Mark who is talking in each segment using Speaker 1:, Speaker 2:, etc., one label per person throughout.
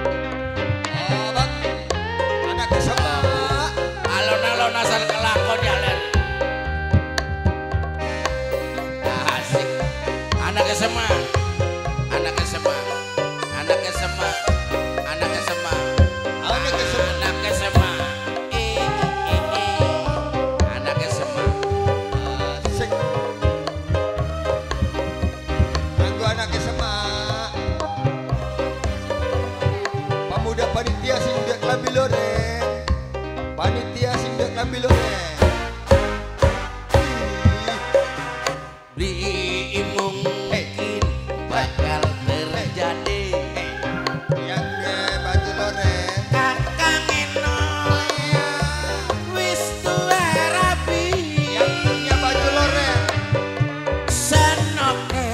Speaker 1: Oh bang, anak SMA.
Speaker 2: Alon-alon asal kelakon ya len. Asik. Anak SMA. Anak SMA. Anak SMA. Anak SMA.
Speaker 1: Anak SMA.
Speaker 2: Anak SMA. Anak SMA.
Speaker 1: Asik. Anggo anak SMA. Pemuda panitia sing dek lambi loreng. Panitia sing dek lambi loreng.
Speaker 2: Beli mungkin bakal terjadi.
Speaker 1: Yang ke baju loreng.
Speaker 2: Kakang Enoy wis tuwe rapi.
Speaker 1: Yang punya baju loreng.
Speaker 2: Senoke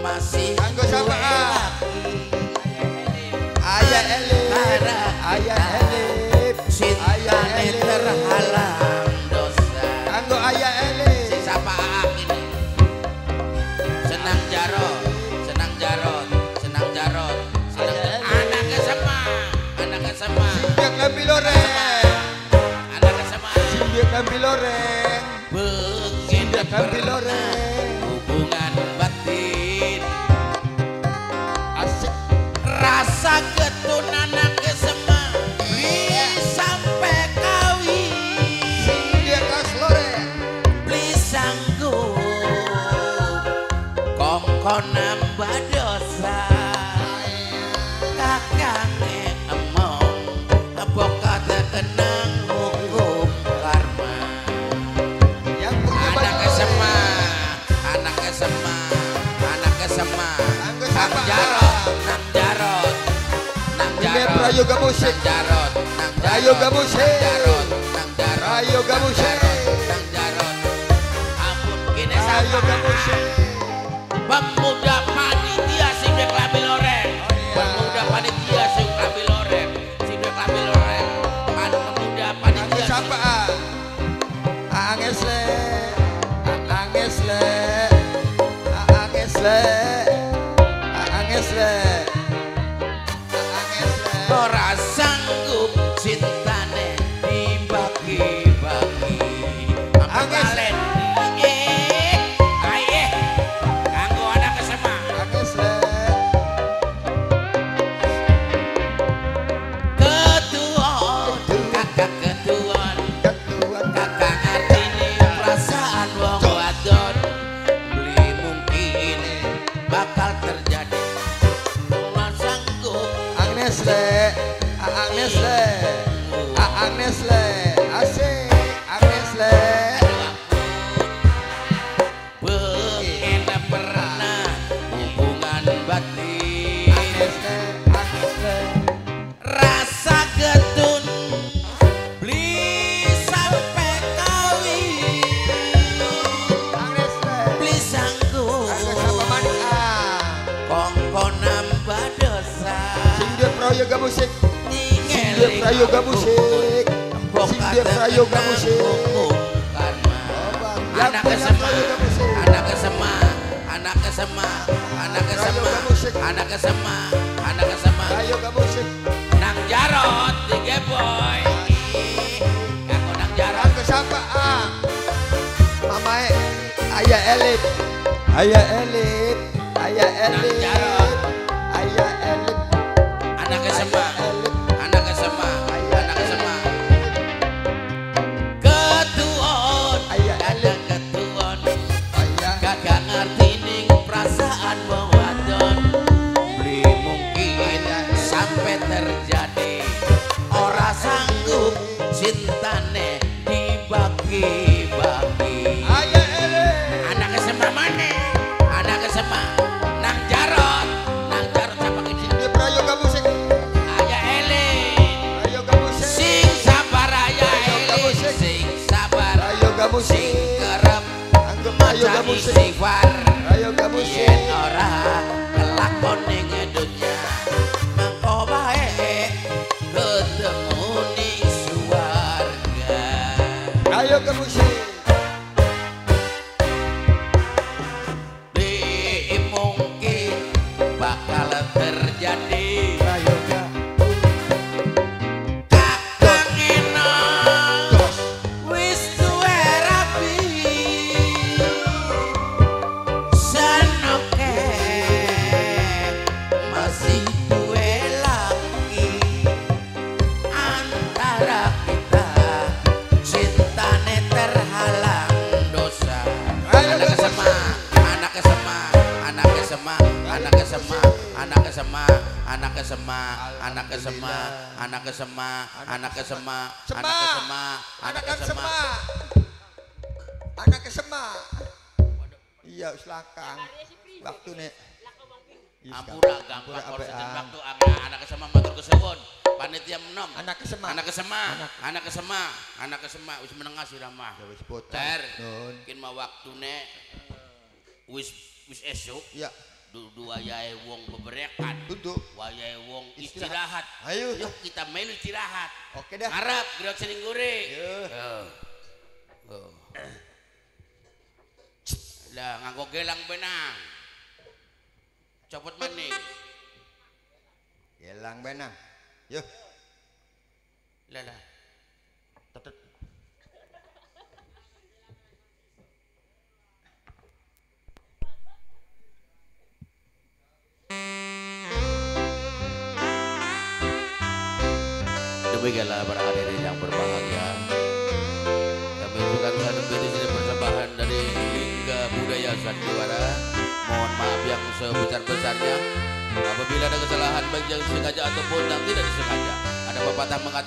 Speaker 2: masih
Speaker 1: Anggo sama
Speaker 2: duwe
Speaker 1: A.
Speaker 2: laki.
Speaker 1: Ayah Elif. Ayah Elif.
Speaker 2: Cintane terhalang dosa.
Speaker 1: Anggo ayah Elif.
Speaker 2: Si sapa aak ini. Senang jarot, senang jarot, senang jarot, senang
Speaker 1: Ayah,
Speaker 2: anak SMA, anak SMA,
Speaker 1: Sing dek lambi loreng.
Speaker 2: anak SMA.
Speaker 1: Sing dek lambi loreng.
Speaker 2: Begini
Speaker 1: Dek lambi
Speaker 2: pernah
Speaker 1: loreng.
Speaker 2: hubungan batin.
Speaker 1: Asik.
Speaker 2: Rasa getun anak SMA beli sampai kawin.
Speaker 1: Sing dek kas loreng.
Speaker 2: Beli sanggup kongkon nambah dosa. Kakange emong bokat kenang hukum karma.
Speaker 1: Yang punya
Speaker 2: Anak
Speaker 1: baju
Speaker 2: SMA,
Speaker 1: loreng.
Speaker 2: anak SMA, anak SMA.
Speaker 1: Anggo
Speaker 2: Nang
Speaker 1: sama
Speaker 2: Jarot, nang Jarot, nang
Speaker 1: Ini
Speaker 2: Jarot.
Speaker 1: prayoga musik.
Speaker 2: Nang Jarot, nang Jarot,
Speaker 1: Prayoga musik.
Speaker 2: nang Jarot, nang Jarot,
Speaker 1: Prayoga
Speaker 2: nang
Speaker 1: musik.
Speaker 2: Jarot, nang Jarot. Ampun kini
Speaker 1: Ayo
Speaker 2: sama
Speaker 1: kamu sih.
Speaker 2: pemuda panitia sing dek lambi loreng.
Speaker 1: Oh, iya.
Speaker 2: Pemuda panitia sing lambi loreng, sing dek lambi loreng. Pemuda
Speaker 1: Anggo
Speaker 2: panitia.
Speaker 1: siapa? Aanges le. Aanges le. Aanges le. Aanges le. Aanges le.
Speaker 2: Ora sanggup cintane dibagi-bagi.
Speaker 1: Anges.
Speaker 2: Ambalen aye kanggo anak SMA.
Speaker 1: Aanges le.
Speaker 2: Ketuon, kakak ketuon,
Speaker 1: Ketuan.
Speaker 2: kakak artine perasaan wong wadon. Beli mungkin bakal terjadi. Ora sanggup
Speaker 1: Agnes le. Agnes le. Agnes le. Asik. Agnes le.
Speaker 2: Begini pernah hubungan batin.
Speaker 1: Agnes le. Agnes le.
Speaker 2: Rasa getun beli sampai kawin.
Speaker 1: Agnes le.
Speaker 2: Beli sanggup
Speaker 1: Agnes sama manik A.
Speaker 2: kongkon nambah dosa.
Speaker 1: Sing dia prayoga musik. Sing dia
Speaker 2: Ningeli
Speaker 1: prayoga musik. Sing dia prayoga musik. Yang
Speaker 2: Anak
Speaker 1: punya
Speaker 2: SMA,
Speaker 1: prayoga musik.
Speaker 2: anak SMA, anak SMA, anak SMA,
Speaker 1: Prayoga musik.
Speaker 2: anak SMA, anak SMA.
Speaker 1: Prayoga musik.
Speaker 2: Nang Jarot, tiga boy. Aku nang Jarot.
Speaker 1: Aku siapa A? Mamae. Ayah Elif. Ayah Elif. Ayah Elif.
Speaker 2: Jarot.
Speaker 1: Ayah Elif.
Speaker 2: Anak SMA,
Speaker 1: Elif.
Speaker 2: anak SMA, anak SMA. Ketuon,
Speaker 1: Ayah
Speaker 2: ada ketuon.
Speaker 1: Ayah.
Speaker 2: Kakak ngerti ning perasaan wong wadon. Beli mungkin sampai terjadi. Ora sanggup cintane dibagi-bagi.
Speaker 1: Ayah Elif.
Speaker 2: Anak SMA mana? Anak SMA nang Jarot. kesema, anak kesema, anak kesema, anak kesema, anak kesema, anak kesema, anak kesema, anak kesema,
Speaker 1: anak kesema. Iya selakang waktu nek
Speaker 2: ampura gampang korsetan waktu anak kesema matur kesuwun panitia menom
Speaker 1: anak kesema,
Speaker 2: anak kesema, anak kesema, anak kesema wis menengah sirama
Speaker 1: wis bocah
Speaker 2: ter kin mah waktune wis esuk
Speaker 1: ya
Speaker 2: dudu wayahe wong beberekan
Speaker 1: duduk
Speaker 2: wayahe wong istirahat
Speaker 1: ayo
Speaker 2: yuk kita melu istirahat
Speaker 1: oke dah
Speaker 2: ngarep gerak sening gure lah nganggo gelang benang copot maning
Speaker 1: gelang benang yuk
Speaker 2: lah
Speaker 1: tetet
Speaker 2: demikianlah para hadirin yang berbahagia kami ucapkan satu di sini persembahan dari Lingga Budaya Sandiwara. Mohon maaf yang sebesar-besarnya apabila ada kesalahan baik yang sengaja ataupun yang tidak disengaja. Ada pepatah mengatakan